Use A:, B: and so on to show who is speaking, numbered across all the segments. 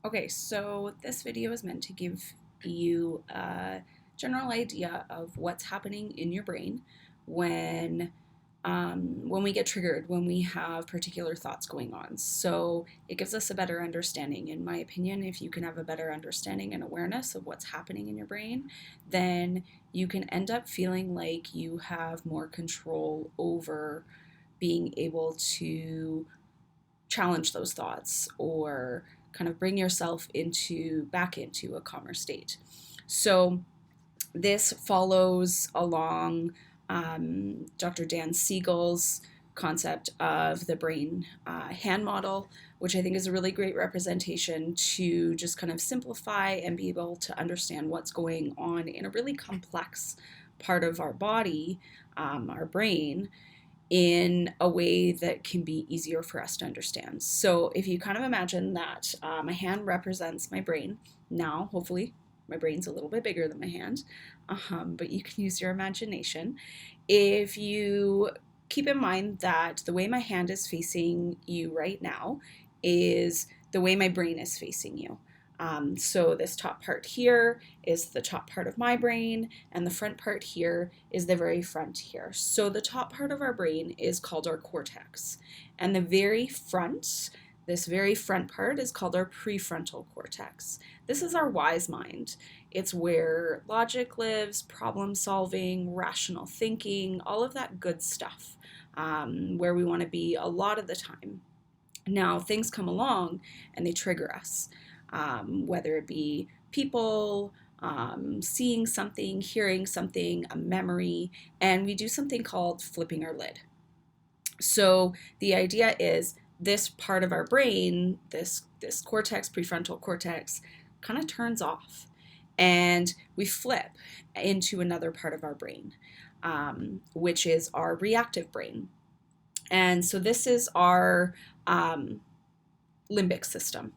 A: Okay, so this video is meant to give you a general idea of what's happening in your brain when when we get triggered, when we have particular thoughts going on. So it gives us a better understanding. In my opinion, if you can have a better understanding and awareness of what's happening in your brain, then you can end up feeling like you have more control over being able to challenge those thoughts or kind of bring yourself back into a calmer state. So this follows along Dr. Dan Siegel's concept of the brain hand model, which I think is a really great representation to just kind of simplify and be able to understand what's going on in a really complex part of our body, our brain, in a way that can be easier for us to understand. So if you kind of imagine that my hand represents my brain, now hopefully my brain's a little bit bigger than my hand, but you can use your imagination. If you keep in mind that the way my hand is facing you right now is the way my brain is facing you. So this top part here is the top part of my brain, and the front part here is the very front here. So the top part of our brain is called our cortex, and this very front part is called our prefrontal cortex. This is our wise mind. It's where logic lives, problem solving, rational thinking, all of that good stuff, where we want to be a lot of the time. Now, things come along and they trigger us, whether it be people, seeing something, hearing something, a memory, and we do something called flipping our lid. So the idea is this part of our brain, this cortex, prefrontal cortex, kind of turns off, and we flip into another part of our brain, which is our reactive brain. And so this is our limbic system.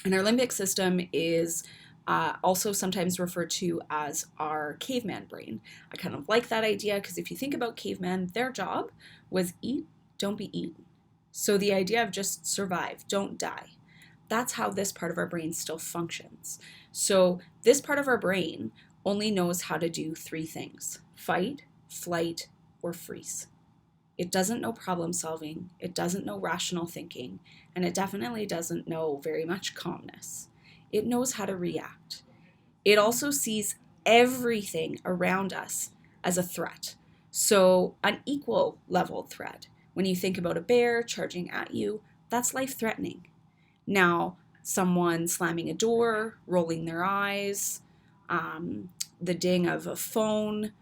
A: And our limbic system is also sometimes referred to as our caveman brain. I kind of like that idea because if you think about cavemen, their job was eat, don't be eaten. So the idea of just survive, don't die. That's how this part of our brain still functions. So this part of our brain only knows how to do three things: fight, flight, or freeze. It doesn't know problem solving, it doesn't know rational thinking, and it definitely doesn't know very much calmness. It knows how to react. It also sees everything around us as a threat. So, an equal level threat. When you think about a bear charging at you, that's life threatening. Now, someone slamming a door, rolling their eyes, the ding of a phone,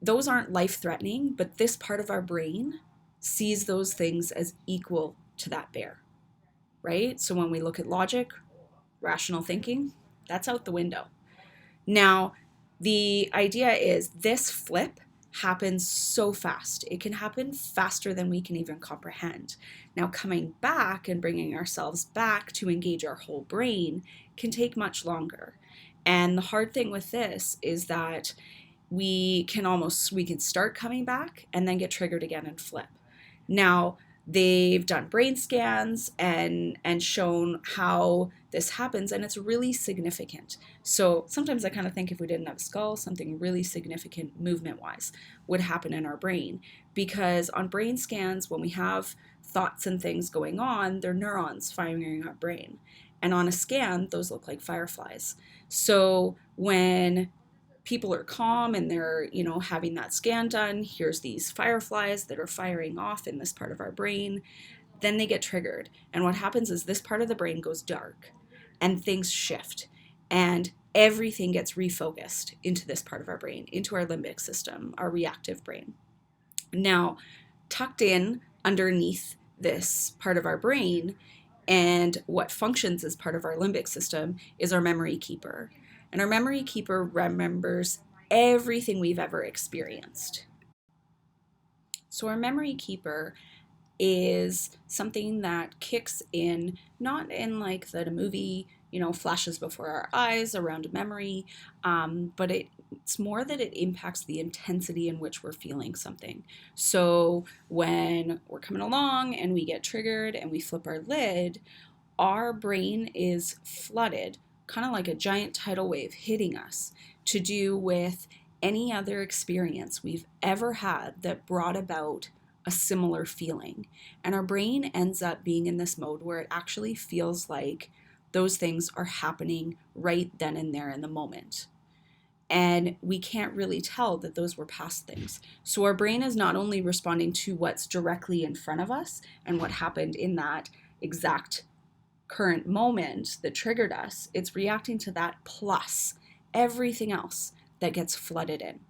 A: those aren't life-threatening, but this part of our brain sees those things as equal to that bear, right? So when we look at logic, rational thinking, that's out the window. Now, the idea is this flip happens so fast. It can happen faster than we can even comprehend. Now, coming back and bringing ourselves back to engage our whole brain can take much longer. And the hard thing with this is that we can start coming back and then get triggered again and flip. Now, they've done brain scans and shown how this happens, and it's really significant. So sometimes I kind of think if we didn't have a skull, something really significant movement-wise would happen in our brain, because on brain scans, when we have thoughts and things going on, they're neurons firing our brain. And on a scan, those look like fireflies. So when people are calm and they're, having that scan done, here's these fireflies that are firing off in this part of our brain, then they get triggered. And what happens is this part of the brain goes dark and things shift and everything gets refocused into this part of our brain, into our limbic system, our reactive brain. Now, tucked in underneath this part of our brain and what functions as part of our limbic system is our memory keeper. And our memory keeper remembers everything we've ever experienced. So our memory keeper is something that kicks in, not in like the movie, flashes before our eyes around a memory, but it's more that it impacts the intensity in which we're feeling something. So when we're coming along and we get triggered and we flip our lid, our brain is flooded, kind of like a giant tidal wave hitting us, to do with any other experience we've ever had that brought about a similar feeling. And our brain ends up being in this mode where it actually feels like those things are happening right then and there in the moment. And we can't really tell that those were past things. So our brain is not only responding to what's directly in front of us and what happened in that exact current moment that triggered us, it's reacting to that plus everything else that gets flooded in.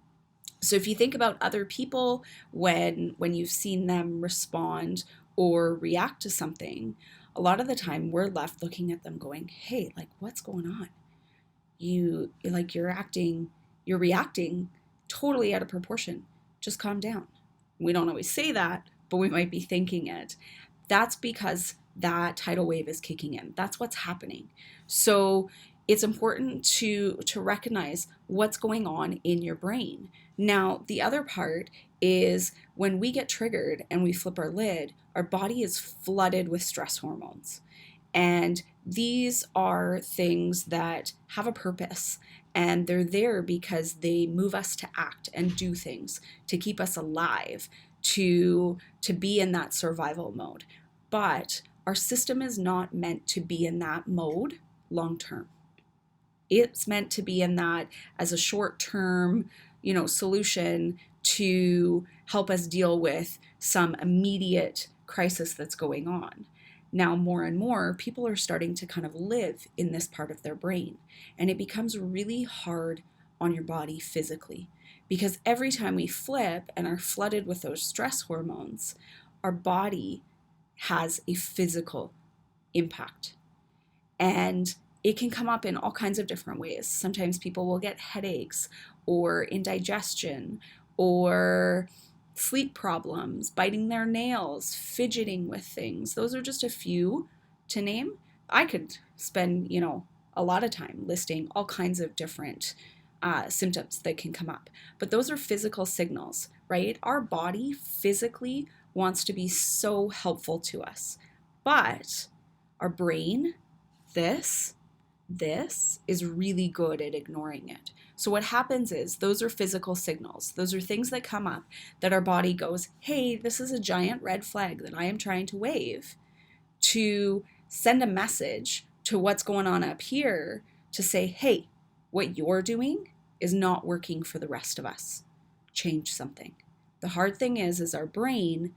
A: So if you think about other people when you've seen them respond or react to something, a lot of the time we're left looking at them going, "Hey, like what's going on? You're reacting totally out of proportion. Just calm down." We don't always say that, but we might be thinking it. That's because that tidal wave is kicking in. That's what's happening. So it's important to recognize what's going on in your brain. Now, the other part is when we get triggered and we flip our lid, our body is flooded with stress hormones. And these are things that have a purpose, and they're there because they move us to act and do things to keep us alive, to be in that survival mode. But our system is not meant to be in that mode long term. It's meant to be in that as a short term, solution to help us deal with some immediate crisis that's going on. Now, more and more, people are starting to kind of live in this part of their brain, and it becomes really hard on your body physically because every time we flip and are flooded with those stress hormones, our body has a physical impact. And it can come up in all kinds of different ways. Sometimes people will get headaches or indigestion or sleep problems, biting their nails, fidgeting with things. Those are just a few to name. I could spend, a lot of time listing all kinds of different symptoms that can come up. But those are physical signals, right? Our body physically wants to be so helpful to us. But our brain, this is really good at ignoring it. So what happens is those are physical signals. Those are things that come up that our body goes, "Hey, this is a giant red flag that I am trying to wave," to send a message to what's going on up here to say, "Hey, what you're doing is not working for the rest of us. Change something." The hard thing is our brain,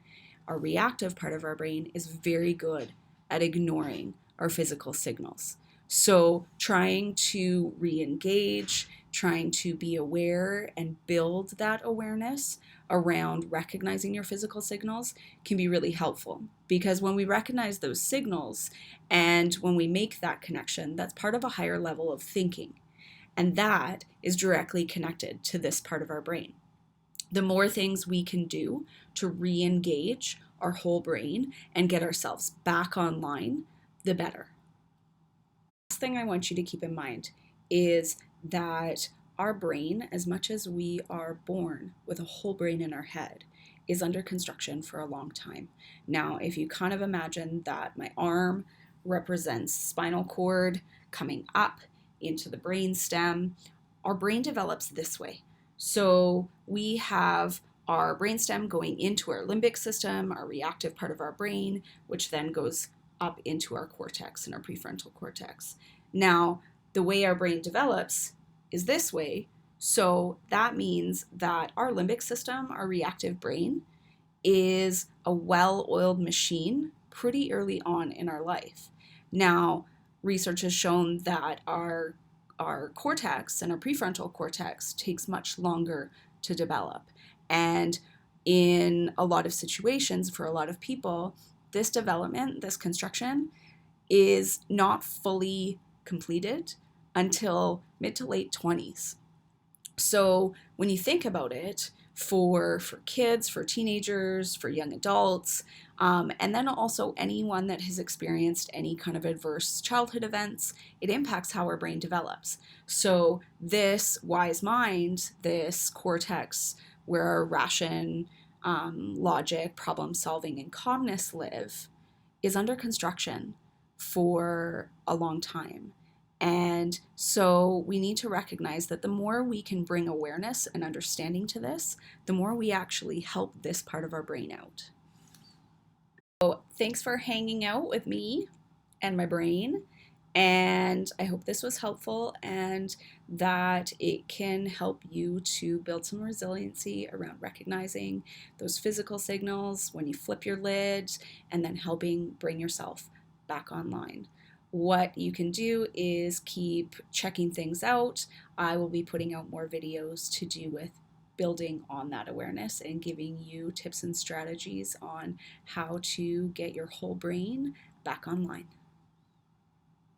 A: our reactive part of our brain, is very good at ignoring our physical signals. So trying to re-engage, trying to be aware and build that awareness around recognizing your physical signals can be really helpful, because when we recognize those signals and when we make that connection, that's part of a higher level of thinking, and that is directly connected to this part of our brain. The more things we can do to re-engage our whole brain and get ourselves back online, the better. Last thing I want you to keep in mind is that our brain, as much as we are born with a whole brain in our head, is under construction for a long time. Now, if you kind of imagine that my arm represents spinal cord coming up into the brain stem, our brain develops this way. So we have our brainstem going into our limbic system, our reactive part of our brain, which then goes up into our cortex and our prefrontal cortex. Now, the way our brain develops is this way. So that means that our limbic system, our reactive brain, is a well-oiled machine pretty early on in our life. Now, research has shown that our cortex and our prefrontal cortex takes much longer to develop. And in a lot of situations, for a lot of people, this development, this construction, is not fully completed until mid to late 20s. So when you think about it, for kids, for teenagers, for young adults, and then also anyone that has experienced any kind of adverse childhood events, it impacts how our brain develops. So this wise mind, this cortex where our ration, logic, problem solving, and calmness live, is under construction for a long time. And so we need to recognize that the more we can bring awareness and understanding to this, the more we actually help this part of our brain out. So thanks for hanging out with me and my brain. And I hope this was helpful and that it can help you to build some resiliency around recognizing those physical signals when you flip your lid and then helping bring yourself back online. What you can do is keep checking things out. I will be putting out more videos to do with building on that awareness and giving you tips and strategies on how to get your whole brain back online.